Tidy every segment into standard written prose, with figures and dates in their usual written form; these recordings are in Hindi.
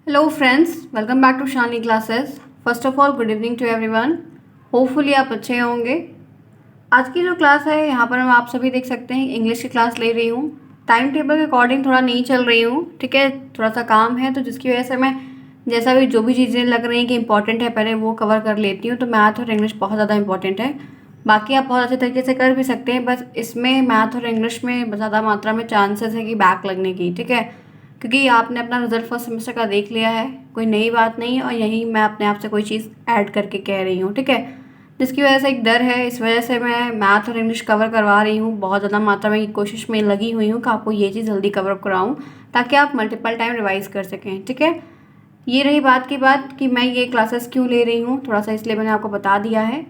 Hello friends, welcome back to Shani classes. First of all good evening to everyone. Hopefully आप अच्छे होंगे। आज की जो क्लास है यहाँ पर मैं आप सभी देख सकते हैं इंग्लिश की क्लास ले रही हूँ। टाइम टेबल के अकॉर्डिंग थोड़ा नहीं चल रही हूँ, ठीक है। थोड़ा सा काम है तो जिसकी वजह से मैं जैसा भी जो भी चीज़ें लग रही हैं कि इंपॉर्टेंट है पहले वो कवर कर लेती हूँ। तो मैथ और इंग्लिश बहुत ज़्यादा इंपॉर्टेंट है। बाकी आप बहुत अच्छे तरीके से कर भी सकते हैं, बस इसमें मैथ और इंग्लिश में ज़्यादा मात्रा में चांसेस है कि बैक लगने की, ठीक है। क्योंकि आपने अपना रिजल्ट फर्स्ट सेमेस्टर का देख लिया है, कोई नई बात नहीं है और यही मैं अपने आप से कोई चीज़ ऐड करके कह रही हूँ, ठीक है। जिसकी वजह से एक डर है, इस वजह से मैं मैथ और इंग्लिश कवर करवा रही हूँ। बहुत ज़्यादा मात्रा में कोशिश में लगी हुई हूँ कि आपको ये चीज़ जल्दी कवर अप कराऊँ ताकि आप मल्टीपल टाइम रिवाइज कर सकें, ठीक है। ये रही बात की बात कि मैं ये क्लासेस क्यों ले रही हूँ, थोड़ा सा इसलिए मैंने आपको बता दिया है।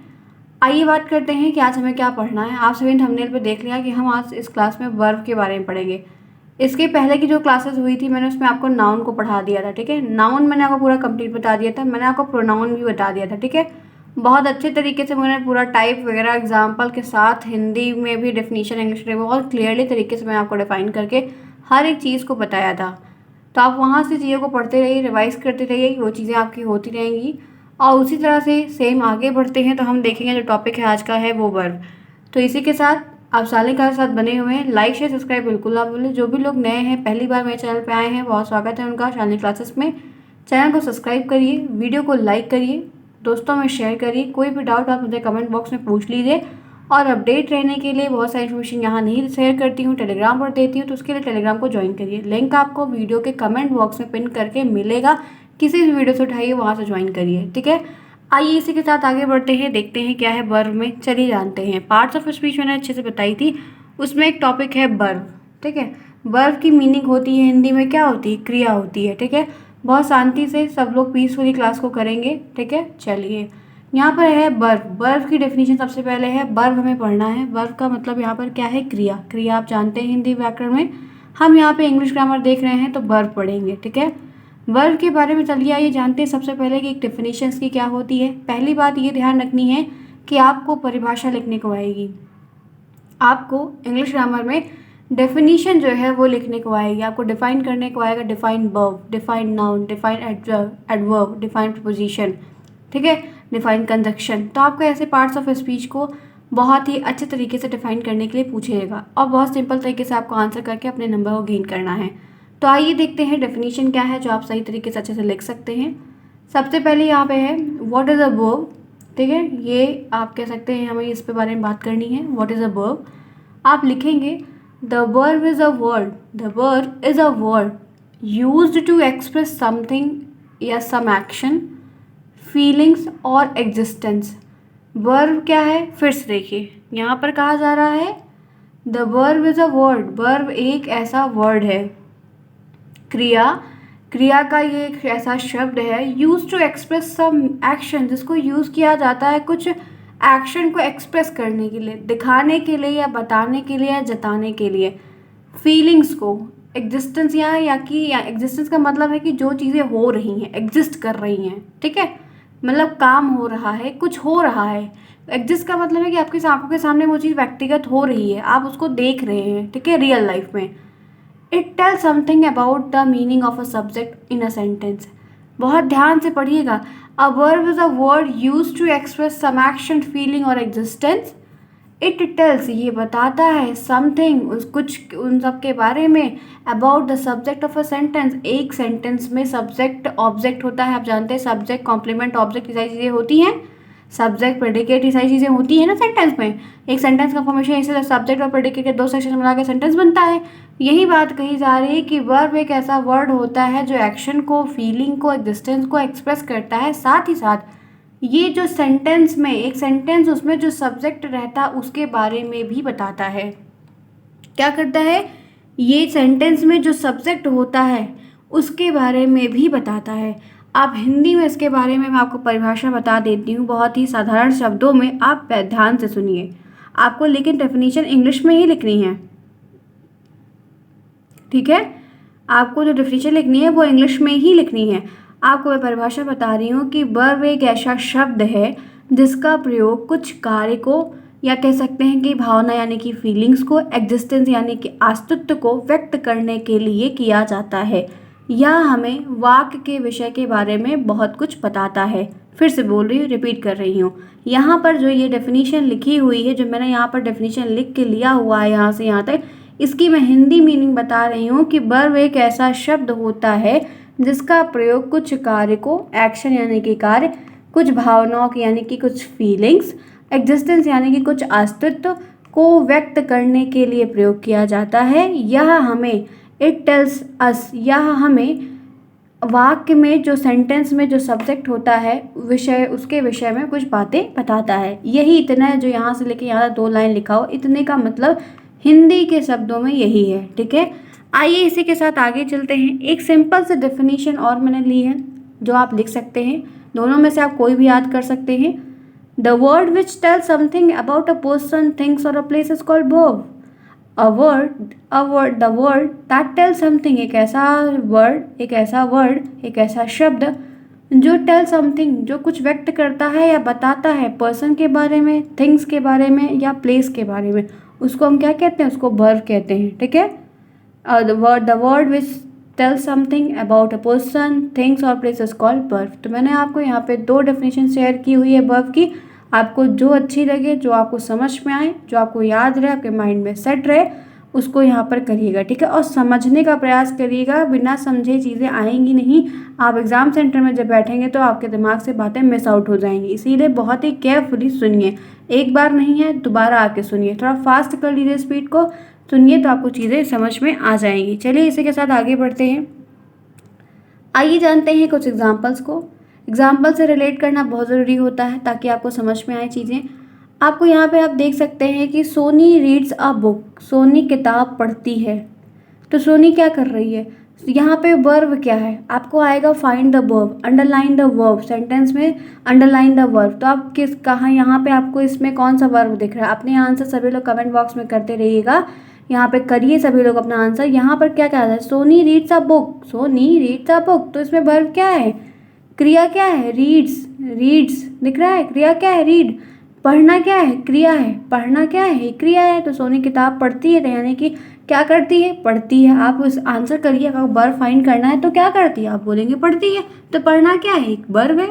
आइए बात करते हैं कि आज हमें क्या पढ़ना है। आप सभी ने थंबनेल पे देख लिया कि हम आज इस क्लास में वर्ब के बारे में पढ़ेंगे। इसके पहले की जो क्लासेस हुई थी मैंने उसमें आपको नाउन को पढ़ा दिया था, ठीक है। नाउन मैंने आपको पूरा कंप्लीट बता दिया था, मैंने आपको प्रोनाउन भी बता दिया था, ठीक है। बहुत अच्छे तरीके से मैंने पूरा टाइप वगैरह एग्जाम्पल के साथ हिंदी में भी डेफिनेशन, इंग्लिश में बहुत क्लियरली तरीके से मैं आपको डिफाइन करके हर एक चीज़ को बताया था। तो आप वहाँ से चीज़ों को पढ़ते रहिए, रिवाइज करते रहिए, वो चीज़ें आपकी होती रहेंगी। और उसी तरह से सेम आगे बढ़ते हैं तो हम देखेंगे जो टॉपिक है आज का है वो वर्ब। तो इसी के साथ आप साले का साथ बने हुए हैं। लाइक शेयर सब्सक्राइब बिल्कुल ना भूलें। जो भी लोग नए हैं, पहली बार मेरे चैनल पे आए हैं, बहुत स्वागत है उनका शालिनी क्लासेस में। चैनल को सब्सक्राइब करिए, वीडियो को लाइक करिए, दोस्तों में शेयर करिए। कोई भी डाउट आप मुझे कमेंट बॉक्स में पूछ लीजिए। और अपडेट रहने के लिए बहुत सारी इन्फॉर्मेशन यहाँ नहीं शेयर करती हूँ, टेलीग्राम पर देती हूँ, तो उसके लिए टेलीग्राम को ज्वाइन करिए। लिंक आपको वीडियो के कमेंट बॉक्स में पिन करके मिलेगा। किसी भी वीडियो से उठाइए, वहाँ से ज्वाइन करिए, ठीक है। आइए इसी के साथ आगे बढ़ते हैं, देखते हैं क्या है वर्ब में। चलिए जानते हैं। पार्ट्स ऑफ स्पीच मैंने अच्छे से बताई थी, उसमें एक टॉपिक है वर्ब, ठीक है। वर्ब की मीनिंग होती है हिंदी में क्या होती है, क्रिया होती है, ठीक है। बहुत शांति से सब लोग पीसफुली क्लास को करेंगे, ठीक है। चलिए यहाँ पर है वर्ब। वर्ब की डेफिनेशन सबसे पहले है, वर्ब हमें पढ़ना है। वर्ब का मतलब यहाँ पर क्या है, क्रिया। क्रिया आप जानते हैं हिंदी व्याकरण में। हम यहाँ पे इंग्लिश ग्रामर देख रहे हैं तो वर्ब पढ़ेंगे, ठीक है। वर्ब के बारे में चलिए आइए जानते हैं सबसे पहले कि एक डेफिनेशंस की क्या होती है। पहली बात ये ध्यान रखनी है कि आपको परिभाषा लिखने को आएगी। आपको इंग्लिश ग्रामर में डेफिनेशन जो है वो लिखने को आएगी। आपको डिफाइन करने को आएगा, define verb, define noun, define adverb, define preposition, ठीक है, डिफाइन कंजक्शन। तो आपको ऐसे पार्ट्स ऑफ स्पीच को बहुत ही अच्छे तरीके से डिफाइन करने के लिए पूछेगा और बहुत सिंपल तरीके से आपको आंसर करके अपने नंबर को गेन करना है। तो आइए देखते हैं डेफिनेशन क्या है जो आप सही तरीके से अच्छे से लिख सकते हैं। सबसे पहले यहाँ पे है व्हाट इज़ अ वर्ब, ठीक है। ये आप कह सकते हैं हमें इस पे बारे में बात करनी है। व्हाट इज़ अ वर्ब आप लिखेंगे, the verb is a word, the verb is a word used to express something या सम एक्शन, फीलिंग्स और एग्जिस्टेंस। वर्ब क्या है, फिर से देखिए यहाँ पर कहा जा रहा है the verb is a word. Verb एक ऐसा वर्ड है। क्रिया, क्रिया का ये एक ऐसा शब्द है use to express some action, जिसको यूज़ किया जाता है कुछ एक्शन को एक्सप्रेस करने के लिए, दिखाने के लिए या बताने के लिए या जताने के लिए। फीलिंग्स को, एग्जिस्टेंस यहाँ या कि एग्जिस्टेंस का मतलब है कि जो चीज़ें हो रही हैं, एग्जिस्ट कर रही हैं, ठीक है। मतलब काम हो रहा है, कुछ हो रहा है। एग्जिस्ट का मतलब है कि आपकी आंखों के सामने वो चीज़ व्यक्तिगत हो रही है, आप उसको देख रहे हैं, ठीक है, रियल लाइफ में। It tell something about the meaning of a subject in a sentence. बहुत ध्यान से पढ़िएगा। A verb is a word use to express some action, feeling और एग्जिस्टेंस। इट टेल्स ये बताता है समथिंग उस कुछ उन सब के बारे में, about the subject of a sentence. एक सेंटेंस में सब्जेक्ट ऑब्जेक्ट होता है, आप जानते हैं सब्जेक्ट कॉम्प्लीमेंट ऑब्जेक्ट ये सारी चीज़ें होती हैं। सब्जेक्ट प्रेडिकेट ये सारी चीज़ें होती हैं ना सेंटेंस में। एक सेंटेंस का फॉर्मेशन इससे सब्जेक्ट और प्रेडिकेट के दो सेक्शन मिला के सेंटेंस बनता है। यही बात कही जा रही है कि वर्ब एक ऐसा वर्ड होता है जो एक्शन को, फीलिंग को, एग्जिस्टेंस को एक्सप्रेस करता है। साथ ही साथ ये जो सेंटेंस में, एक सेंटेंस उसमें जो सब्जेक्ट रहता है उसके बारे में भी बताता है। क्या करता है, ये सेंटेंस में जो सब्जेक्ट होता है उसके बारे में भी बताता है। आप हिंदी में इसके बारे में मैं आपको परिभाषा बता देती हूँ बहुत ही साधारण शब्दों में, आप ध्यान से सुनिए। आपको लेकिन डेफिनेशन इंग्लिश में ही लिखनी है, ठीक है। आपको जो डेफिनेशन लिखनी है वो इंग्लिश में ही लिखनी है। आपको मैं परिभाषा बता रही हूँ कि वर्ब एक ऐसा शब्द है जिसका प्रयोग कुछ कार्य को या कह सकते हैं कि भावना यानी कि फीलिंग्स को, एग्जिस्टेंस यानी कि अस्तित्व को व्यक्त करने के लिए किया जाता है। यह हमें वाक्य के विषय के बारे में बहुत कुछ बताता है। फिर से बोल रही हूँ, रिपीट कर रही हूँ। यहाँ पर जो ये डेफिनीशन लिखी हुई है, जो मैंने यहाँ पर डेफिनीशन लिख के लिया हुआ है यहाँ से यहाँ तक, इसकी मैं हिंदी मीनिंग बता रही हूँ कि वर्ब एक ऐसा शब्द होता है जिसका प्रयोग कुछ कार्य को, एक्शन यानी कि कार्य, कुछ भावनाओं की यानी कि कुछ फीलिंग्स, एग्जिस्टेंस यानी कि कुछ अस्तित्व को व्यक्त करने के लिए प्रयोग किया जाता है। यह हमें, इट टेल्स अस, यह हमें वाक्य में जो सेंटेंस में जो सब्जेक्ट होता है विषय, उसके विषय में कुछ बातें बताता है। यही इतना है जो यहाँ से लेके यहाँ 2 लाइन लिखा हो, इतने का मतलब हिंदी के शब्दों में यही है। ठीक है, आइए इसी के साथ आगे चलते हैं। एक सिंपल से डेफिनेशन और मैंने ली है जो आप लिख सकते हैं, दोनों में से आप कोई भी याद कर सकते हैं। The word which tells something about a person, things और a place is called verb. The word that tell something, एक ऐसा शब्द जो टेल समथिंग, जो कुछ व्यक्त करता है या बताता है पर्सन के बारे में, थिंग्स के बारे में या प्लेस के बारे में, उसको हम क्या कहते हैं, उसको वर्ब कहते हैं। ठीक है, the word which tell something about a person, things और प्लेस इज कॉल्ड वर्ब। तो मैंने आपको यहाँ पे 2 डेफिनेशन शेयर की हुई है वर्ब की। आपको जो अच्छी लगे, जो आपको समझ में आए, जो आपको याद रहे, आपके माइंड में सेट रहे, उसको यहाँ पर करिएगा। ठीक है, और समझने का प्रयास करिएगा, बिना समझे चीज़ें आएंगी नहीं। आप एग्ज़ाम सेंटर में जब बैठेंगे तो आपके दिमाग से बातें मिस आउट हो जाएंगी, इसीलिए बहुत ही केयरफुली सुनिए। एक बार नहीं है, दोबारा आके सुनिए, थोड़ा फास्ट कर लीजिए स्पीड को, सुनिए तो आपको चीज़ें समझ में आ जाएंगी। चलिए इसी के साथ आगे बढ़ते हैं। आइए जानते हैं कुछ एग्जाम्पल्स को। एग्जाम्पल से रिलेट करना बहुत ज़रूरी होता है ताकि आपको समझ में आए चीज़ें। आपको यहाँ पे आप देख सकते हैं कि Soni reads a book, Soni किताब पढ़ती है। तो सोनी क्या कर रही है, यहाँ पे वर्ब क्या है, आपको आएगा find the verb, underline the verb, sentence में अंडरलाइन द वर्ब। तो आप कहाँ यहाँ पे आपको इसमें कौन सा वर्ब दिख रहा है, अपने आंसर सभी लोग कमेंट बॉक्स में करते रहिएगा, यहाँ पे करिए सभी लोग अपना आंसर। यहाँ पर क्या कहा है, Soni reads a book, Soni reads a book, तो इसमें वर्ब क्या है, क्रिया क्या है, रीड्स, रीड्स दिख रहा है, क्रिया क्या है, रीड। पढ़ना क्या है, क्रिया है, पढ़ना क्या है, क्रिया है। तो सोनी किताब पढ़ती है, तो यानी कि क्या करती है, पढ़ती है। आप उस आंसर करिए, अगर वर्ब फाइंड करना है तो क्या करती है, आप बोलेंगे पढ़ती है, तो पढ़ना क्या है, एक वर्ब है,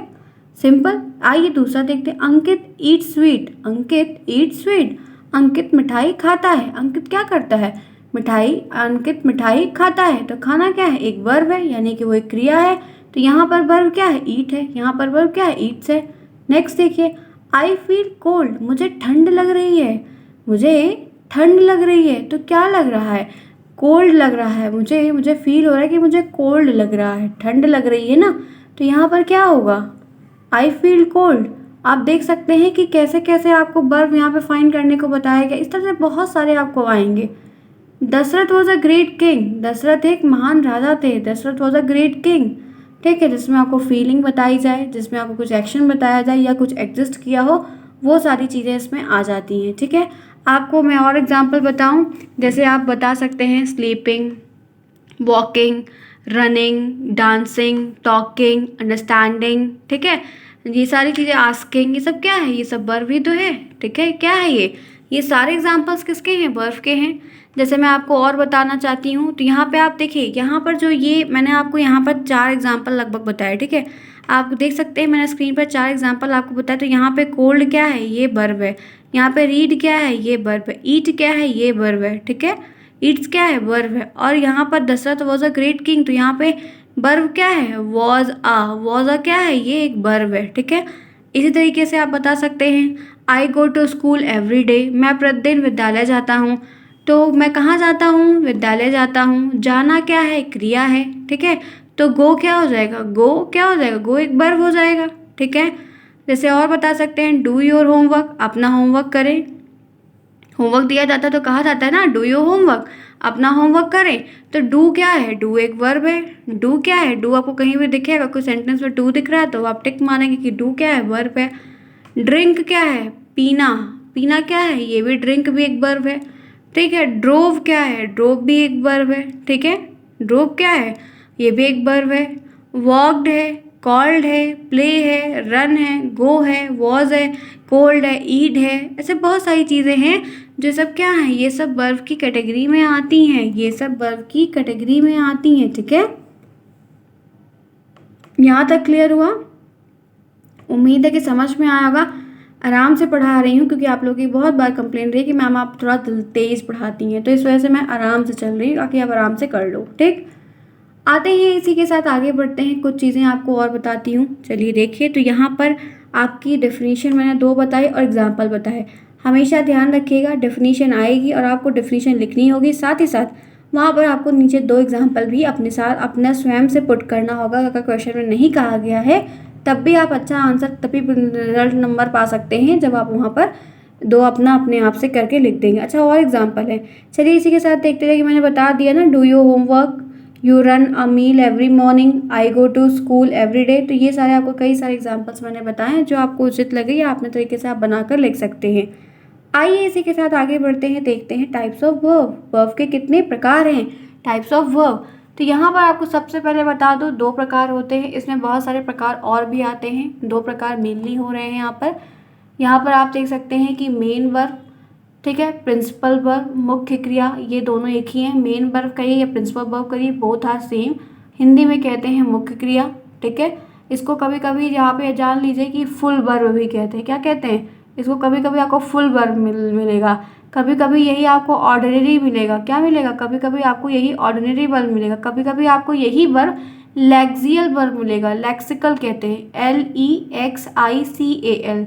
सिंपल। आइए दूसरा देखते हैं, अंकित ईट स्वीट, अंकित ईट स्वीट, अंकित मिठाई खाता है। अंकित क्या करता है, मिठाई, अंकित मिठाई खाता है, तो खाना क्या है, एक वर्ब है, यानी कि वो एक क्रिया है। तो यहाँ पर वर्ब क्या है, ईट है, यहाँ पर वर्ब क्या है, ईट्स है। नेक्स्ट देखिए, आई फील कोल्ड, मुझे ठंड लग रही है, मुझे ठंड लग रही है, तो क्या लग रहा है, कोल्ड लग रहा है, मुझे फील हो रहा है कि मुझे कोल्ड लग रहा है, ठंड लग रही है ना। तो यहाँ पर क्या होगा, आई फील कोल्ड। आप देख सकते हैं कि कैसे कैसे आपको वर्ब यहाँ पे फाइंड करने को बताया गया। इस तरह से बहुत सारे आपको आएंगे। Dasharath was a great king, Dasharath एक महान राजा थे, Dasharath was a great king. ठीक है, जिसमें आपको फीलिंग बताई जाए, जिसमें आपको कुछ एक्शन बताया जाए या कुछ एग्जिस्ट किया हो, वो सारी चीज़ें इसमें आ जाती हैं। ठीक है, आपको मैं और एग्जांपल बताऊं, जैसे आप बता सकते हैं sleeping, walking, running, dancing, talking, understanding. ठीक है, ये सारी चीज़ें, आस्किंग, ये सब क्या है, ये सब वर्ब ही तो है। ठीक है, क्या है ये सारे एग्जाम्पल्स किसके हैं, वर्ब के हैं। जैसे मैं आपको और बताना चाहती हूँ, तो यहाँ पे आप देखिए, यहाँ पर जो ये मैंने आपको यहाँ पर 4 एग्जाम्पल लगभग बताए। ठीक है, आप देख सकते हैं मैंने स्क्रीन पर 4 एग्जाम्पल आपको बताया। तो यहाँ पे कोल्ड क्या है, ये वर्ब है। यहाँ पे रीड क्या है, ये वर्ब है। ईट क्या है, ये वर्ब है। ठीक है, ईट्स क्या है, वर्ब है। और यहाँ पर Dasharath was a great king, तो यहाँ पे वर्ब क्या है, वॉज अ क्या है, ये एक वर्ब है। ठीक है, इसी तरीके से आप बता सकते हैं, I go to school every day, मैं प्रतिदिन विद्यालय जाता हूँ। तो मैं कहाँ जाता हूँ, विद्यालय जाता हूँ। जाना क्या है, क्रिया है। ठीक है, तो गो क्या हो जाएगा, गो एक वर्ब हो जाएगा। ठीक है, जैसे और बता सकते हैं, डू योर होमवर्क, अपना होमवर्क करें। होमवर्क दिया जाता है तो कहा जाता है ना, डू योर होमवर्क, अपना होमवर्क करें। तो डू क्या है, डू एक वर्ब है। डू क्या है, डू आपको कहीं भी दिखेगा, कोई सेंटेंस में डू दिख रहा है तो आप टिक मारेंगे कि डू क्या है, वर्ब है। ड्रिंक क्या है, पीना, पीना क्या है, ये भी ड्रिंक भी एक वर्ब है। ठीक है, ड्रोव क्या है, ड्रोव भी एक वर्ब है। ठीक है, ड्रोव क्या है, ये भी एक वर्ब है। वॉक्ड है, कॉल्ड है, प्ले है, रन है, गो है, वॉज है, कोल्ड है, ईट है। ऐसे बहुत सारी चीज़ें हैं जो सब क्या हैं, ये सब वर्ब की कैटेगरी में आती हैं, ये सब वर्ब की कैटेगरी में आती हैं। ठीक है, यहाँ तक क्लियर हुआ? उम्मीद है कि समझ में आया होगा। आराम से पढ़ा रही हूँ क्योंकि आप लोगों की बहुत बार कंप्लेन रही कि मैम आप थोड़ा तेज़ पढ़ाती हैं, तो इस वजह से मैं आराम से चल रही हूँ ताकि आप आराम से कर लो। ठीक, आते हैं इसी के साथ आगे बढ़ते हैं, कुछ चीज़ें आपको और बताती हूँ। चलिए देखिए, तो यहाँ पर आपकी डेफिनेशन मैंने 2 बताई और एग्जाम्पल बताए। हमेशा ध्यान रखिएगा, डेफिनेशन आएगी और आपको डेफिनेशन लिखनी होगी, साथ ही साथ वहाँ पर आपको नीचे 2 एग्जाम्पल भी अपने साथ अपना स्वयं से पुट करना होगा। अगर क्वेश्चन में नहीं कहा गया है तब भी आप अच्छा आंसर, तभी रिजल्ट नंबर पा सकते हैं जब आप वहाँ पर 2 अपने आप से करके लिख देंगे। अच्छा, और एग्जाम्पल है, चलिए इसी के साथ देखते रहिए कि मैंने बता दिया ना, do your homework, you run a mile every morning, I go to school every day. तो ये सारे आपको कई सारे एग्जाम्पल्स मैंने बताए हैं जो आपको उचित लगे या अपने तरीके से आप बनाकर लिख सकते हैं। आइए इसी के साथ आगे बढ़ते हैं, देखते हैं टाइप्स ऑफ वर्ब। वर्ब के कितने प्रकार हैं? टाइप्स ऑफ वर्ब, तो यहाँ पर आपको सबसे पहले बता दूँ 2 प्रकार होते हैं। इसमें बहुत सारे प्रकार और भी आते हैं, 2 प्रकार मेनली हो रहे हैं यहाँ पर आप देख सकते हैं कि मेन वर्ब, ठीक है, प्रिंसिपल वर्ब, मुख्य क्रिया, ये दोनों एक ही हैं। मेन वर्ब करिए या प्रिंसिपल वर्ब करिए, बोथ आर सेम। हिंदी में कहते हैं मुख्य क्रिया, ठीक है। इसको कभी कभी यहाँ पे जान लीजिए कि फुल वर्ब भी कहते हैं। क्या कहते हैं इसको? कभी कभी आपको फुल वर्ब मिलेगा, कभी कभी यही आपको ऑर्डिनरी मिलेगा। क्या मिलेगा? कभी कभी आपको यही ऑर्डिनरी वर्ब मिलेगा, कभी कभी आपको यही वर्ब लेक्सियल वर्ब मिलेगा। लेक्सिकल कहते हैं, LEXICAL,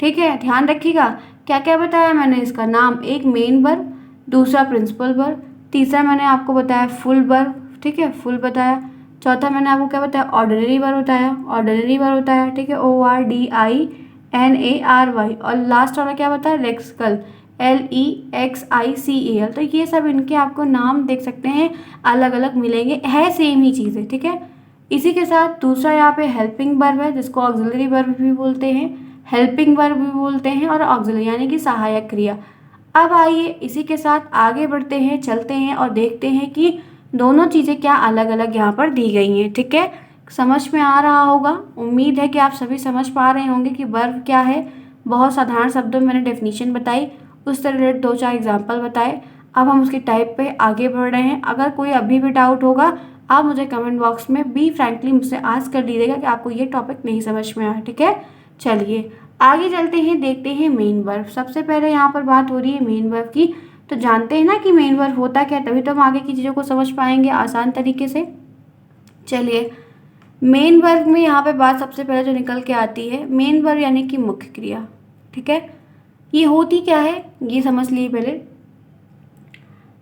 ठीक है। ध्यान रखिएगा, क्या क्या बताया मैंने इसका नाम, एक मेन वर्ब, दूसरा प्रिंसिपल वर्ब, तीसरा मैंने आपको बताया फुल वर्ब, ठीक है, फुल बताया। चौथा मैंने आपको क्या बताया? ऑर्डिनरी वर्ब बताया, ऑर्डिनरी वर्ब बताया, ठीक है, ORDINARY। और लास्ट वाला क्या बताया? Lexical, LEXICAL। तो ये सब इनके आपको नाम देख सकते हैं, अलग अलग मिलेंगे, है सेम ही चीज़ें, ठीक है। इसी के साथ दूसरा यहाँ पे हेल्पिंग वर्ब है, जिसको ऑक्सिलरी वर्ब भी बोलते हैं, हेल्पिंग वर्ब भी बोलते हैं, और ऑक्सिलरी यानी कि सहायक क्रिया। अब आइए इसी के साथ आगे बढ़ते हैं, चलते हैं और देखते हैं कि दोनों चीज़ें क्या अलग अलग यहाँ पर दी गई हैं, ठीक है। समझ में आ रहा होगा, उम्मीद है कि आप सभी समझ पा रहे होंगे कि वर्ब क्या है। बहुत साधारण शब्दों में मैंने डेफिनेशन बताई, उससे रिलेटेड 2-4 एग्जाम्पल बताए। अब हम उसकी टाइप पे आगे बढ़ रहे हैं। अगर कोई अभी भी डाउट होगा, आप मुझे कमेंट बॉक्स में बी फ्रैंकली मुझसे आस्क कर दीजिएगा कि आपको ये टॉपिक नहीं समझ में आया, ठीक है। चलिए आगे चलते हैं, देखते हैं मेन वर्ब। सबसे पहले यहाँ पर बात हो रही है मेन वर्ब की, तो जानते हैं ना कि मेन वर्ब होता क्या है, तभी तो हम आगे की चीज़ों को समझ पाएंगे आसान तरीके से। चलिए, मेन वर्ब में यहाँ पे बात सबसे पहले जो निकल के आती है, मेन वर्ब यानी कि मुख्य क्रिया, ठीक है। ये होती क्या है ये समझ लिए पहले।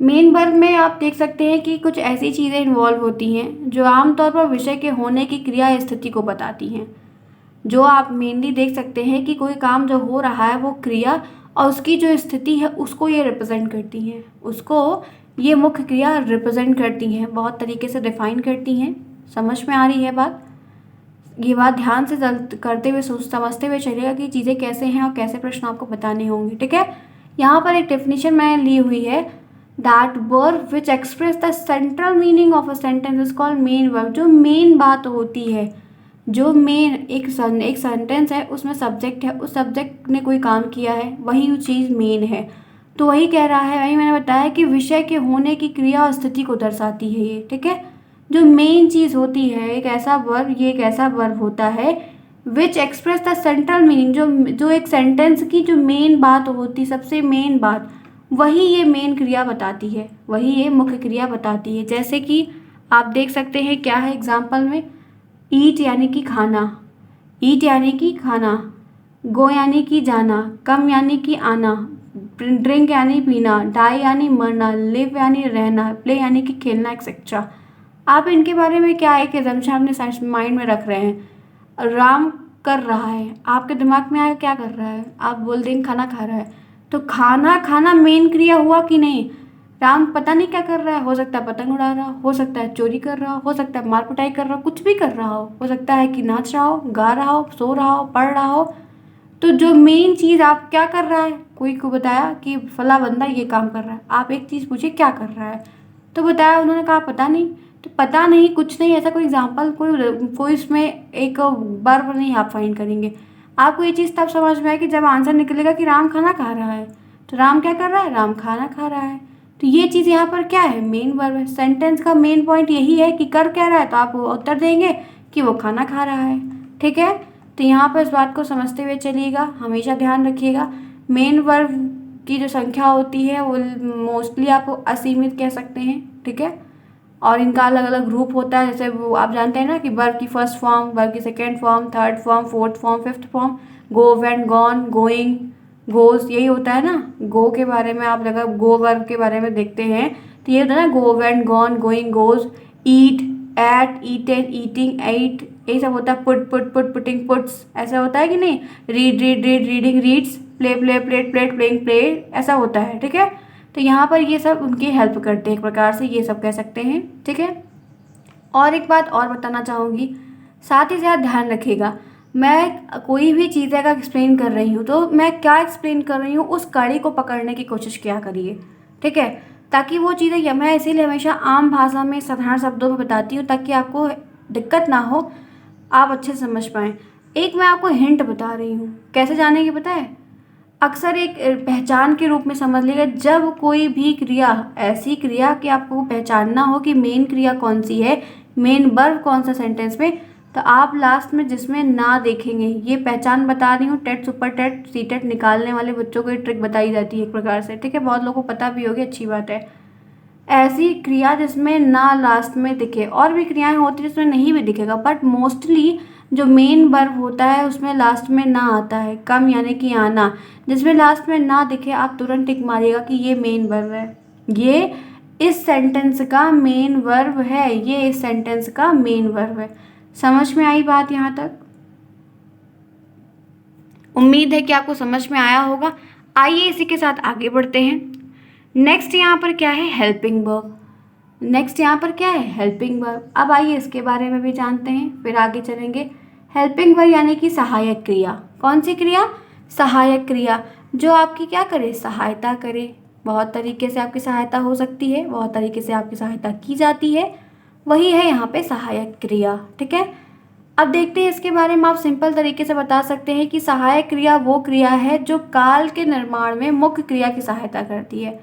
मेन वर्ब में आप देख सकते हैं कि कुछ ऐसी चीज़ें इन्वॉल्व होती हैं जो आमतौर पर विषय के होने की क्रिया स्थिति को बताती हैं। जो आप मेनली देख सकते हैं कि कोई काम जो हो रहा है वो क्रिया और उसकी जो स्थिति है उसको ये रिप्रेजेंट करती हैं, उसको ये मुख्य क्रिया रिप्रेजेंट करती हैं, बहुत तरीके से डिफाइन करती हैं। समझ में आ रही है बात? ये बात ध्यान से करते हुए समझते हुए चलिएगा कि चीज़ें कैसे हैं और कैसे प्रश्न आपको बताने होंगे, ठीक है। यहाँ पर एक डेफिनेशन मैंने ली हुई है, that verb which express the central meaning of a sentence is called main verb. जो मेन बात होती है, जो मेन एक सेंटेंस है उसमें सब्जेक्ट है, उस सब्जेक्ट ने कोई काम किया है, वही चीज़ मेन है। तो वही कह रहा है, वही मैंने बताया कि विषय के होने की क्रिया और स्थिति को दर्शाती है ये, ठीक है। जो मेन चीज़ होती है एक ऐसा वर्ब, ये एक ऐसा वर्ब होता है which express the central meaning, जो एक सेंटेंस की जो मेन बात होती, सबसे मेन बात, वही ये मेन क्रिया बताती है, वही ये मुख्य क्रिया बताती है। जैसे कि आप देख सकते हैं क्या है एग्जाम्पल में, ईट यानी कि खाना, ईट यानी कि खाना, गो यानी कि जाना, कम यानी कि आना, ड्रिंक यानी पीना, डाई यानी मरना, लिव यानी रहना, प्ले यानी कि खेलना, एक्सेट्रा। आप इनके बारे में क्या एक एजम्पशन अपने माइंड में रख रहे हैं। राम कर रहा है, आपके दिमाग में आया क्या कर रहा है? आप बोल देंगे खाना खा रहा है, तो खाना खाना मेन क्रिया हुआ कि नहीं? राम पता नहीं क्या कर रहा है, हो सकता है पतंग उड़ा रहा हो सकता है चोरी कर रहा हो सकता है मार पिटाई कर रहा हो, कुछ भी कर रहा हो सकता है कि नाच रहा हो, गा रहा हो, सो रहा हो, पढ़ रहा हो। तो जो मेन चीज़ आप क्या कर रहा है, कोई को बताया कि फला बंदा ये काम कर रहा है, आप एक चीज़ पूछे क्या कर रहा है, तो बताया, उन्होंने कहा पता नहीं। तो पता नहीं, कुछ नहीं, ऐसा कोई एग्जाम्पल कोई इसमें एक वर्ब नहीं आप फाइंड करेंगे। आपको ये चीज़ तब समझ में आए कि जब आंसर निकलेगा कि राम खाना खा रहा है, तो राम क्या कर रहा है? राम खाना खा रहा है। तो ये चीज़ यहाँ पर क्या है? मेन वर्ब है। सेंटेंस का मेन पॉइंट यही है कि कर क्या रहा है, तो आप उत्तर देंगे कि वो खाना खा रहा है। ठीक है, तो यहाँ पर इस बात को समझते हुए चलिएगा, हमेशा ध्यान रखिएगा मेन वर्ब की जो संख्या होती है वो मोस्टली आप असीमित कह सकते हैं। ठीक है, और इनका अलग अलग ग्रुप होता है, जैसे वो आप जानते हैं ना कि वर्ब की फर्स्ट फॉर्म, वर्ब की second form, third form, fourth form, fifth form, go, went, gone, going, goes, यही होता है ना। गो के बारे में आप अगर गो वर्ब के बारे में देखते हैं तो ये होता है ना, गो, वेंट, गॉन, गोइंग, गोज, ईट, एट, ईटेन, ईटिंग, एट, यही सब होता है। पुट, पुटिंग, पुट्स, ऐसा होता है कि नहीं। Read, reading, reads, play, plate, playing, play, ऐसा होता है। ठीक है, तो यहाँ पर ये सब उनकी हेल्प करते हैं एक प्रकार से, ये सब कह सकते हैं। ठीक है, और एक बात और बताना चाहूँगी, साथ ही साथ ध्यान रखिएगा, मैं कोई भी चीज़ अगर एक्सप्लेन कर रही हूँ तो मैं क्या एक्सप्लेन कर रही हूँ उस कड़ी को पकड़ने की कोशिश किया करिए। ठीक है, ताकि वो चीज़ें, मैं इसीलिए हमेशा आम भाषा में साधारण शब्दों में बताती हूँ ताकि आपको दिक्कत ना हो, आप अच्छे से समझ पाएँ। एक मैं आपको हिंट बता रही हूँ, कैसे जानेंगे पता है, अक्सर एक पहचान के रूप में समझ लीजिए, जब कोई भी क्रिया, ऐसी क्रिया कि आपको पहचानना हो कि मेन क्रिया कौन सी है, मेन वर्ब कौन सा सेंटेंस में, तो आप लास्ट में जिसमें ना देखेंगे, ये पहचान बता रही हूँ, TET, super TET, C TET निकालने वाले बच्चों को ये ट्रिक बताई जाती है एक प्रकार से। ठीक है, बहुत लोगों को पता भी होगी, अच्छी बात है। ऐसी क्रिया जिसमें ना लास्ट में दिखे, और भी क्रियाएं होती है जिसमें नहीं भी दिखेगा, बट मोस्टली जो मेन वर्ब होता है उसमें लास्ट में ना आता है, कम यानी कि आना, जिसमें लास्ट में ना दिखे आप तुरंत टिक मारिएगा कि ये मेन वर्ब है, ये इस सेंटेंस का मेन वर्ब है, ये इस सेंटेंस का मेन वर्ब है। समझ में आई बात यहाँ तक? उम्मीद है कि आपको समझ में आया होगा। आइए इसी के साथ आगे बढ़ते हैं। नेक्स्ट यहाँ पर क्या है, हेल्पिंग वर्ब। नेक्स्ट यहाँ पर क्या है, हेल्पिंग वर्ब। अब आइए इसके बारे में भी जानते हैं, फिर आगे चलेंगे। हेल्पिंग वर्ब यानी कि सहायक क्रिया। कौन सी क्रिया, सहायक क्रिया, जो आपकी क्या करे, सहायता करे। बहुत तरीके से आपकी सहायता हो सकती है, बहुत तरीके से आपकी सहायता की जाती है, वही है यहाँ पे सहायक क्रिया। ठीक है, अब देखते हैं इसके बारे में। आप सिंपल तरीके से बता सकते हैं कि सहायक क्रिया वो क्रिया है जो काल के निर्माण में मुख्य क्रिया की सहायता करती है।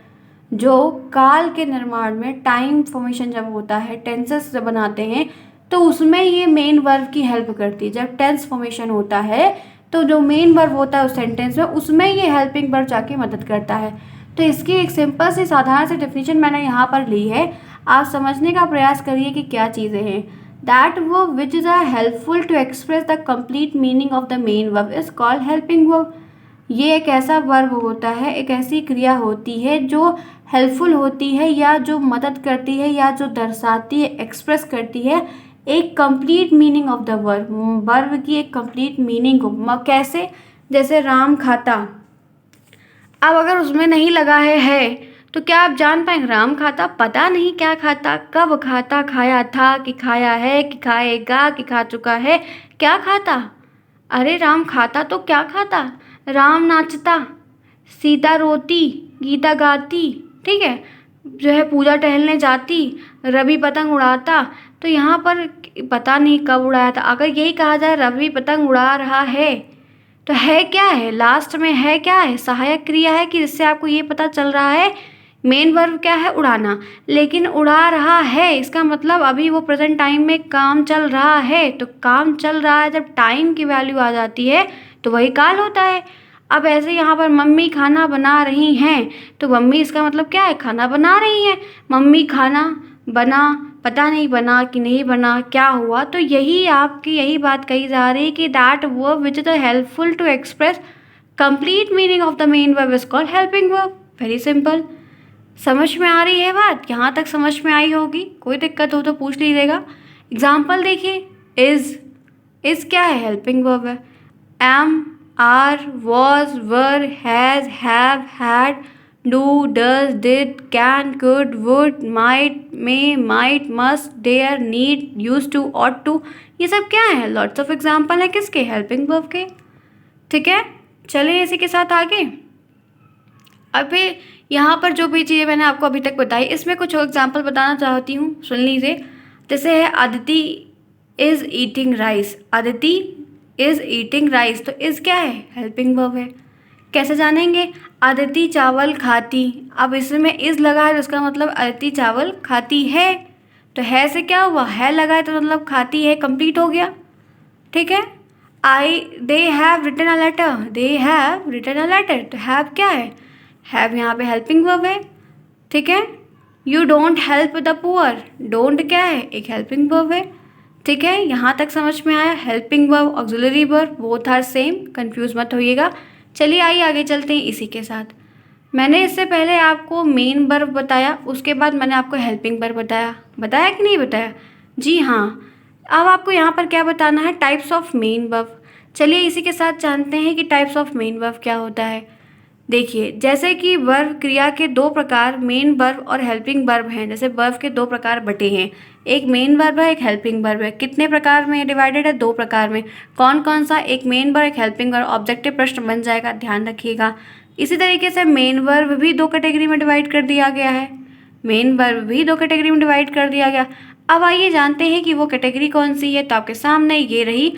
जो काल के निर्माण में, टाइम फॉर्मेशन जब होता है, टेंसेस जब बनाते हैं, तो उसमें ये मेन वर्ब की हेल्प करती है। जब टेंस फॉर्मेशन होता है तो जो मेन वर्ब होता है उस सेंटेंस में, उसमें ये हेल्पिंग वर्ब जाके मदद करता है। तो इसकी एक सिंपल सी साधारण सी डेफिनेशन मैंने यहाँ पर ली है, आप समझने का प्रयास करिए कि क्या चीज़ें हैं। That verb which is helpful to express the complete meaning of the main verb is called helping verb। ये एक ऐसा वर्ब होता है, एक ऐसी क्रिया होती है जो हेल्पफुल होती है, या जो मदद करती है, या जो दर्शाती है, एक्सप्रेस करती है एक complete meaning of the verb, verb की एक कंप्लीट मीनिंग को। कैसे, जैसे राम खाता, अब अगर उसमें नहीं लगा है तो क्या आप जान पाएंगे राम खाता, पता नहीं क्या खाता, कब खाता, खाया था कि खाया है, कि खाएगा कि खा चुका है, क्या खाता, अरे राम खाता तो क्या खाता, राम नाचता, सीता रोती, गीता गाती, ठीक है, जो है पूजा टहलने जाती, रवि पतंग उड़ाता। तो यहाँ पर पता नहीं कब उड़ाया था, अगर यही कहा जाए रवि पतंग उड़ा रहा है, तो है क्या है, लास्ट में है क्या है, सहायक क्रिया है कि जिससे आपको ये पता चल रहा है मेन वर्ब क्या है, उड़ाना। लेकिन उड़ा रहा है इसका मतलब अभी वो प्रेजेंट टाइम में काम चल रहा है, तो काम चल रहा है जब टाइम की वैल्यू आ जाती है तो वही काल होता है। अब ऐसे यहाँ पर मम्मी खाना बना रही हैं, तो मम्मी इसका मतलब क्या है, खाना बना रही हैं। मम्मी खाना बना, पता नहीं बना कि नहीं बना, क्या हुआ, तो यही आपकी यही बात कही जा रही है कि that verb which is helpful to express complete meaning of the main verb is called helping verb. Very simple. समझ में आ रही है बात, यहाँ तक समझ में आई होगी, कोई दिक्कत हो तो पूछ लीजिएगा। एग्जाम्पल देखिए, इज क्या है, हेल्पिंग वर्ब है। Am, are, was, were, has, have, had, do, does, did, can, could, would, might, may, might, must, dare, need, use to, ought to, ये सब क्या है, लॉट्स ऑफ एग्जाम्पल है किसके, हेल्पिंग वर्ब के। ठीक है, चलिए इसी के साथ आगे। अब फिर यहाँ पर जो भी चीज़ें मैंने आपको अभी तक बताई, इसमें कुछ एग्जाम्पल बताना चाहती हूँ, सुन लीजिए। जैसे है Aditi is eating rice, Aditi is eating rice, तो इज़ क्या है, हेल्पिंग वर्ब है। कैसे जानेंगे, अदिति चावल खाती, अब इसमें इज़ लगा है तो इसका मतलब अदिति चावल खाती है, तो है से क्या हुआ, है लगाए तो मतलब खाती है कंप्लीट हो गया, ठीक है। They have written a letter, they have written a letter, तो हैव क्या है, हैव यहाँ पे हेल्पिंग वर्ब है, ठीक है। You don't help the poor, don't क्या है, एक हेल्पिंग वर्ब है, ठीक है। यहाँ तक समझ में आया, helping verb auxiliary verb both are same, confuse मत होइएगा। चलिए आइए आगे चलते हैं इसी के साथ। मैंने इससे पहले आपको मेन वर्ब बताया, उसके बाद मैंने आपको हेल्पिंग वर्ब बताया, बताया कि नहीं बताया, जी हाँ। अब आपको यहाँ पर क्या बताना है, टाइप्स ऑफ मेन वर्ब। चलिए इसी के साथ जानते हैं कि टाइप्स ऑफ मेन वर्ब क्या होता है। देखिए, जैसे कि वर्ब क्रिया के दो प्रकार मेन वर्ब और हेल्पिंग वर्ब हैं, जैसे वर्ब के दो प्रकार बटे हैं, एक मेन वर्ब है, एक हेल्पिंग वर्ब है। कितने प्रकार में डिवाइडेड है, दो प्रकार में। कौन कौन सा, एक मेन वर्ब एक हेल्पिंग वर्ब। ऑब्जेक्टिव प्रश्न बन जाएगा, ध्यान रखिएगा। इसी तरीके से मेन वर्ब भी दो कैटेगरी में डिवाइड कर दिया गया है, मेन वर्ब भी दो कैटेगरी में डिवाइड कर दिया गया। अब आइए जानते हैं कि वो कैटेगरी कौन सी है। तो आपके सामने ये रही,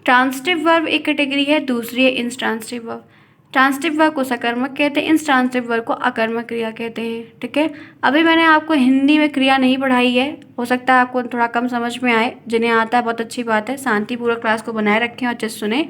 ट्रांसटिव वर्ब एक कैटेगरी है, दूसरी है इंट्रांसिटिव वर्ब। ट्रांसटिव वर्ब को सकर्मक कहते हैं, इंट्रांसिटिव वर्ब को अकर्मक क्रिया कहते हैं, ठीक है। अभी मैंने आपको हिंदी में क्रिया नहीं पढ़ाई है, हो सकता है आपको थोड़ा कम समझ में आए, जिन्हें आता है बहुत अच्छी बात है, शांतिपूर्वक क्लास को बनाए रखें और अच्छे से सुने।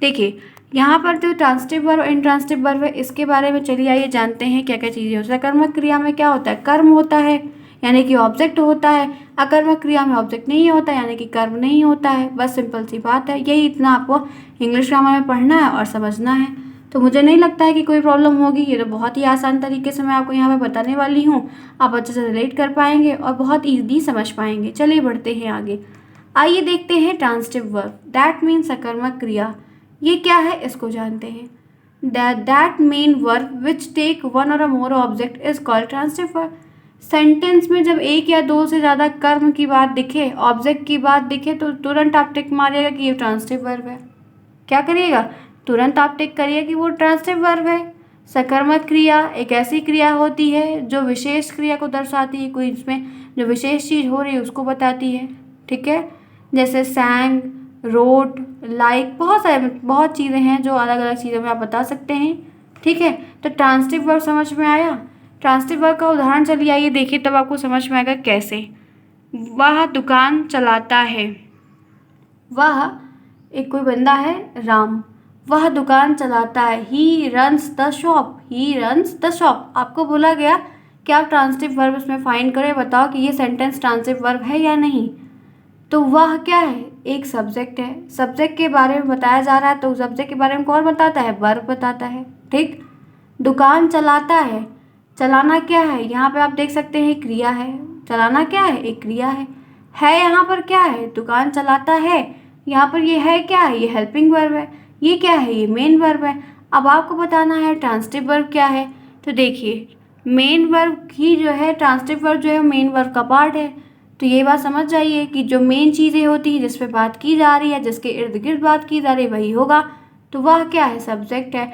देखिए यहाँ पर जो ट्रांसटिव वर्ब और इंट्रांसिटिव वर्ब है, इसके बारे में चलिए आइए जानते हैं क्या क्या चीज़ें होती है। सकर्मक क्रिया में क्या होता है, कर्म होता है, यानी कि ऑब्जेक्ट होता है। अकर्मक क्रिया में ऑब्जेक्ट नहीं होता, यानी कि कर्म नहीं होता है। बस सिंपल सी बात है, यही इतना आपको इंग्लिश ग्रामर में पढ़ना है और समझना है। तो मुझे नहीं लगता है कि कोई प्रॉब्लम होगी, ये तो बहुत ही आसान तरीके से मैं आपको यहाँ पे बताने वाली हूँ, आप अच्छे से रिलेट कर पाएंगे और बहुत ईजीली समझ पाएंगे। चलिए बढ़ते हैं आगे, आइए देखते हैं ट्रांसटिव वर्ब, दैट मीन्स सकर्मक क्रिया, ये क्या है इसको जानते हैं। That main verb which take one और more object is called transitive verb. Sentence में जब एक या दो से ज़्यादा कर्म की बात दिखे, ऑब्जेक्ट की बात दिखे, तो तुरंत आप टिक मारिएगा कि ये ट्रांसटिव वर्ब है। क्या करिएगा, तुरंत आप टिक करिए कि वो ट्रांसटिव वर्ब है। सकर्मक क्रिया एक ऐसी क्रिया होती है जो विशेष क्रिया को दर्शाती है, कोई इसमें जो विशेष चीज़ हो रही है उसको बताती है, ठीक है। जैसे सैंग, रोट, लाइक, बहुत चीज़ें हैं जो अलग अलग चीज़ों में आप बता सकते हैं, ठीक है। तो ट्रांसटिव वर्ब समझ में आया। ट्रांसटिव वर्ब का उदाहरण चलिए आइए देखिए, तब आपको समझ में आएगा कैसे। वह दुकान चलाता है, वह एक कोई बंदा है राम, वह दुकान चलाता है, he runs the shop, he runs the shop. आपको बोला गया कि आप ट्रांसटिव वर्ब इसमें फाइंड करें, बताओ कि ये सेंटेंस ट्रांसटिव वर्ब है या नहीं। तो वह क्या है, एक सब्जेक्ट है, सब्जेक्ट के बारे में बताया जा रहा है, तो सब्जेक्ट के बारे में कौन बताता है, वर्ब बताता है, ठीक। दुकान चलाता है, चलाना क्या है, यहाँ पे आप देख सकते हैं क्रिया है, चलाना क्या है, एक क्रिया है यहाँ पर क्या है, दुकान चलाता है, यहाँ पर ये है क्या है, ये हेल्पिंग वर्ब है, ये क्या है, ये मेन वर्ब है। अब आपको बताना है ट्रांसटिव वर्ब क्या है। तो देखिए, मेन वर्ब ही जो है, ट्रांसटिव वर्ब जो है मेन वर्ब का पार्ट है। तो ये बात समझ जाइए कि जो मेन चीज़ें होती हैं, जिस पे बात की जा रही है, जिसके इर्द गिर्द बात की जा रही है, वही होगा। तो वह क्या है, सब्जेक्ट है,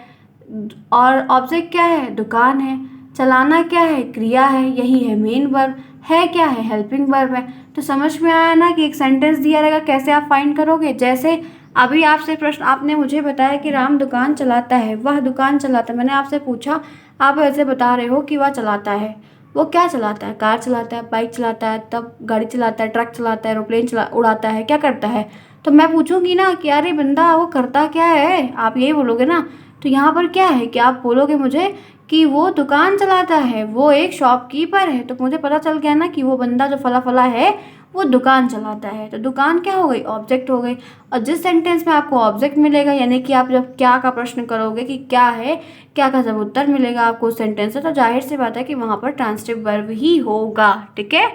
और ऑब्जेक्ट क्या है, दुकान है। चलाना क्या है, क्रिया है, यही है मेन वर्ब। है क्या है, हेल्पिंग वर्ब है। तो समझ में आया ना कि एक सेंटेंस दिया रहेगा, कैसे आप फाइंड करोगे। जैसे अभी आपसे प्रश्न, आपने मुझे बताया कि राम दुकान चलाता है, वह दुकान चलाता है, मैंने आपसे पूछा, आप ऐसे बता रहे हो कि वह चलाता है, वो क्या चलाता है, कार चलाता है, बाइक चलाता है, तब गाड़ी चलाता है, ट्रक चलाता है, एरोप्लेन उड़ाता है, क्या करता है। तो मैं पूछूंगी ना कि अरे बंदा वो करता क्या है, आप यही बोलोगे ना। तो यहाँ पर क्या है कि आप बोलोगे मुझे कि वो दुकान चलाता है, वो एक शॉपकीपर है। तो मुझे पता चल गया ना कि वो बंदा जो फला फला है वो दुकान चलाता है। तो दुकान क्या हो गई, ऑब्जेक्ट हो गई। और जिस सेंटेंस में आपको ऑब्जेक्ट मिलेगा, यानी कि आप जब क्या का प्रश्न करोगे कि क्या है, क्या का जब उत्तर मिलेगा आपको उस सेंटेंस से, तो जाहिर सी बात है कि वहाँ पर ट्रांसटिव वर्ब ही होगा, ठीक है।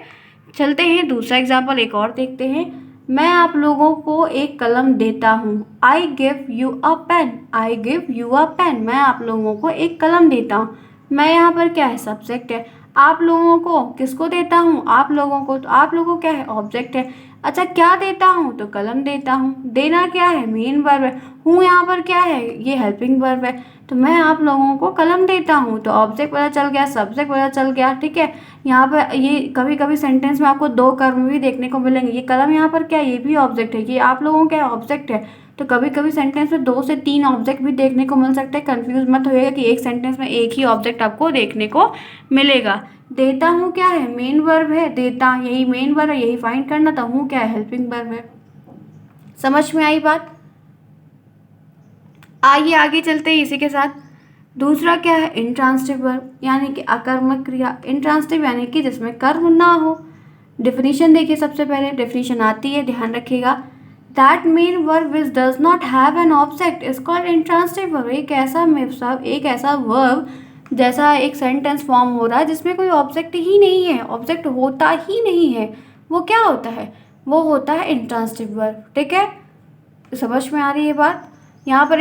चलते हैं दूसरा एग्जाम्पल एक और देखते हैं। मैं आप लोगों को एक कलम देता हूँ, I give you a pen, I give you a pen, मैं आप लोगों को एक कलम देता हूँ। मैं यहाँ पर क्या है, सब्जेक्ट है। आप लोगों को किसको देता हूँ, आप लोगों को, तो आप लोगों क्या है, ऑब्जेक्ट है। अच्छा क्या देता हूँ, तो कलम देता हूँ, देना क्या है, मेन वर्ब है। हूँ यहाँ पर क्या है, ये हेल्पिंग वर्ब है। तो मैं आप लोगों को कलम देता हूँ, तो ऑब्जेक्ट पता चल गया, सब्जेक्ट पता चल गया, ठीक है। यहाँ पर ये कभी कभी सेंटेंस में आपको दो कर्म भी देखने को मिलेंगे। ये कलम यहाँ पर क्या है, ये भी ऑब्जेक्ट है, ये आप लोगों का ऑब्जेक्ट है। तो कभी कभी सेंटेंस में 2 से 3 ऑब्जेक्ट भी देखने को मिल सकते हैं। कंफ्यूज मत होइएगा कि एक सेंटेंस में एक ही ऑब्जेक्ट आपको देखने को मिलेगा। देता हूँ क्या है, मेन वर्ब है, देता यही मेन वर्ब है, यही फाइंड करना था, हूँ क्या है, हेल्पिंग वर्ब है। समझ में आई बात? आइए आगे चलते हैं इसी के साथ। दूसरा क्या है, इंट्रांसिटिव वर्ब, यानी कि अकर्मक क्रिया। इंट्रांसिटिव यानी कि जिसमें कर्म ना हो। डिफिनीशन देखिए, सबसे पहले डिफिनीशन आती है, ध्यान रखिएगा। That main verb which does not have an object is called intransitive verb. एक ऐसा वर्ब जैसा एक सेंटेंस फॉर्म हो रहा है जिसमें कोई ऑब्जेक्ट ही नहीं है, ऑब्जेक्ट होता ही नहीं है, वो क्या होता है, वो होता है इंट्रांसिटिव वर्ब। ठीक है, समझ में आ रही है बात? यहाँ पर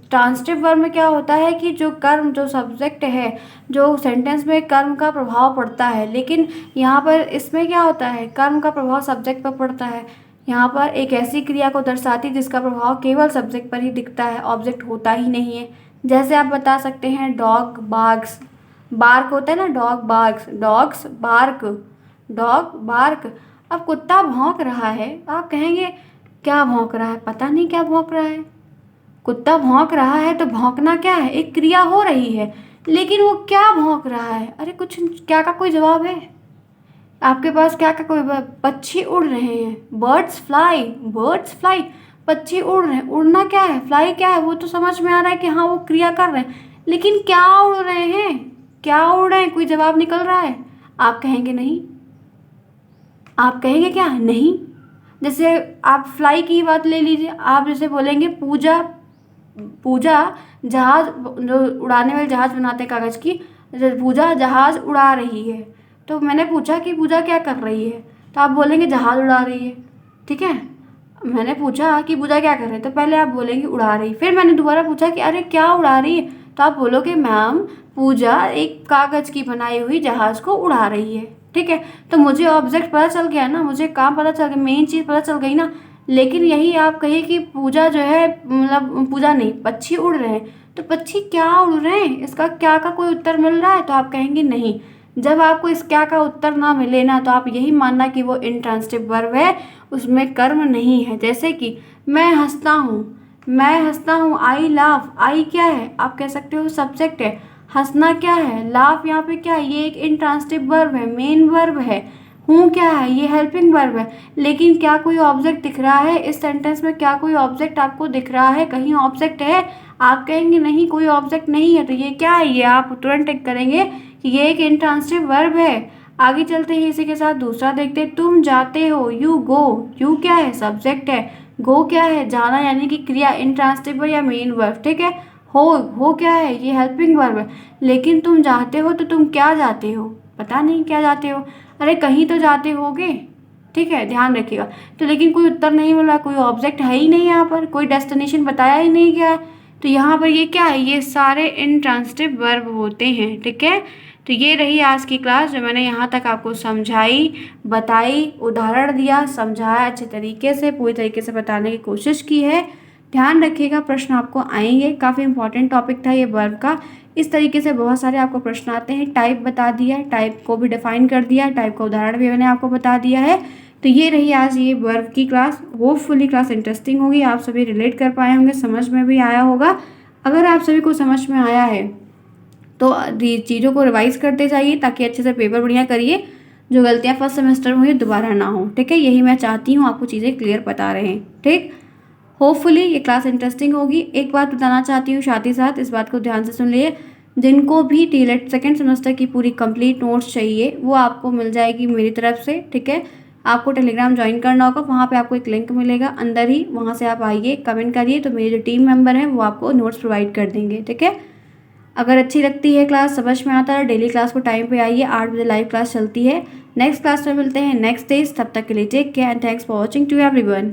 ट्रांसिटिव वर्ब में क्या होता है कि जो कर्म, जो सब्जेक्ट है, जो सेंटेंस में कर्म का प्रभाव पड़ता है, लेकिन यहाँ पर इसमें क्या होता है, कर्म का प्रभाव सब्जेक्ट पर पड़ता है। यहाँ पर एक ऐसी क्रिया को दर्शाती जिसका प्रभाव केवल सब्जेक्ट पर ही दिखता है, ऑब्जेक्ट होता ही नहीं है। जैसे आप बता सकते हैं डॉग बार्क्स, बार्क होता है ना, dog barks, dogs bark, dog bark. अब कुत्ता भौंक रहा है, आप कहेंगे क्या भौंक रहा है, पता नहीं क्या भौंक रहा है। कुत्ता भौंक रहा है तो भौंकना क्या है, एक क्रिया हो रही है, लेकिन वो क्या भौंक रहा है, अरे कुछ क्या का कोई जवाब है आपके पास? क्या का कोई पक्षी उड़ रहे हैं, बर्ड्स फ्लाई, बर्ड्स फ्लाई, पक्षी उड़ रहे हैं। उड़ना क्या है, फ्लाई क्या है, वो तो समझ में आ रहा है कि हाँ वो क्रिया कर रहे हैं, लेकिन क्या उड़ रहे हैं, क्या उड़ रहे हैं, कोई जवाब निकल रहा है? आप कहेंगे नहीं, आप कहेंगे क्या, नहीं। जैसे आप फ्लाई की बात ले लीजिए, आप जैसे बोलेंगे पूजा, पूजा जहाज, जो उड़ाने वाले जहाज बनाते हैं कागज़ की, पूजा जहाज उड़ा रही है। तो मैंने पूछा कि पूजा क्या कर रही है, तो आप बोलेंगे जहाज उड़ा रही है। ठीक है, मैंने पूछा कि पूजा क्या कर रही है, तो पहले आप बोलेंगे उड़ा रही। फिर मैंने दोबारा पूछा कि अरे क्या उड़ा रही है, तो आप बोलोगे मैम पूजा एक कागज़ की बनाई हुई जहाज़ को उड़ा रही है। ठीक है, तो मुझे ऑब्जेक्ट पता चल गया ना, मुझे काम पता चल गया, मेन चीज़ पता चल गई ना। लेकिन यही आप कहिए कि पूजा जो है, मतलब पूजा नहीं, पक्षी उड़ रहे हैं, तो पक्षी क्या उड़ रहे हैं, इसका क्या का कोई उत्तर मिल रहा है? तो आप कहेंगे नहीं। जब आपको इस क्या का उत्तर ना मिले ना, तो आप यही मानना कि वो इंट्रांसिटिव वर्ब है, उसमें कर्म नहीं है। जैसे कि मैं हंसता हूँ, मैं हंसता हूँ, आई लाफ, आई क्या है, आप कह सकते हो सब्जेक्ट है, हंसना क्या है, लाफ यहाँ पे क्या है, ये एक इंट्रांसिटिव वर्ब है, मेन वर्ब है। हूँ क्या है, ये हेल्पिंग वर्ब है। लेकिन क्या कोई ऑब्जेक्ट दिख रहा है इस सेंटेंस में, क्या कोई ऑब्जेक्ट आपको दिख रहा है, कहीं ऑब्जेक्ट है? आप कहेंगे नहीं, कोई ऑब्जेक्ट नहीं है, तो ये क्या है, ये आप तुरंत टिक करेंगे कि ये एक इंट्रांसिटिव वर्ब है। आगे चलते हैं इसी के साथ, दूसरा देखते हैं। तुम जाते हो, यू गो, यू क्या है, सब्जेक्ट है, गो क्या है, जाना यानी कि क्रिया, इंट्रांसिटिव या मेन वर्ब। ठीक है, हो क्या है, ये हेल्पिंग वर्ब है। लेकिन तुम जाते हो, तो तुम क्या जाते हो, पता नहीं क्या जाते हो, अरे कहीं तो जाते होगे। ठीक है, ध्यान रखिएगा। तो लेकिन कोई उत्तर नहीं मिला, कोई ऑब्जेक्ट है ही नहीं, यहाँ पर कोई डेस्टिनेशन बताया ही नहीं गया है, तो यहाँ पर ये क्या है, ये सारे इंट्रांसिटिव वर्ब होते हैं। ठीक है, तो ये रही आज की क्लास, जो मैंने यहाँ तक आपको समझाई, बताई, उदाहरण दिया, समझाया, अच्छे तरीके से, पूरी तरीके से बताने की कोशिश की है। ध्यान रखिएगा, प्रश्न आपको आएंगे, काफ़ी इंपॉर्टेंट टॉपिक था ये वर्ब का। इस तरीके से बहुत सारे आपको प्रश्न आते हैं। टाइप बता दिया, टाइप को भी डिफाइन कर दिया, टाइप का उदाहरण भी मैंने आपको बता दिया है। तो ये रही आज ये वर्ब की क्लास। होपफुली क्लास इंटरेस्टिंग होगी, आप सभी रिलेट कर पाए होंगे, समझ में भी आया होगा। अगर आप सभी को समझ में आया है तो चीज़ों को रिवाइज करते जाइए, ताकि अच्छे से पेपर बढ़िया करिए, जो गलतियाँ फर्स्ट सेमेस्टर में हुई दोबारा ना हो। ठीक है, यही मैं चाहती हूँ, आपको चीज़ें क्लियर बता रहे हैं। ठीक, होपफुली ये क्लास इंटरेस्टिंग होगी। एक बात बताना चाहती हूँ साथ ही साथ, इस बात को ध्यान से सुन लिए, जिनको भी टीलेट सेकेंड सेमेस्टर की पूरी कंप्लीट नोट्स चाहिए, वो आपको मिल जाएगी मेरी तरफ से। ठीक है, आपको टेलीग्राम ज्वाइन करना होगा, वहाँ पे आपको एक लिंक मिलेगा अंदर ही, वहाँ से आप आइए, कमेंट करिए, तो मेरे जो टीम मेंबर हैं वो आपको नोट्स प्रोवाइड कर देंगे। ठीक है, अगर अच्छी लगती है क्लास, समझ में आता है, डेली क्लास को टाइम पे आइए, 8 बजे लाइव क्लास चलती है। नेक्स्ट क्लास में मिलते हैं नेक्स्ट डे, तब तक के लिए take care and thanks for watching to everyone.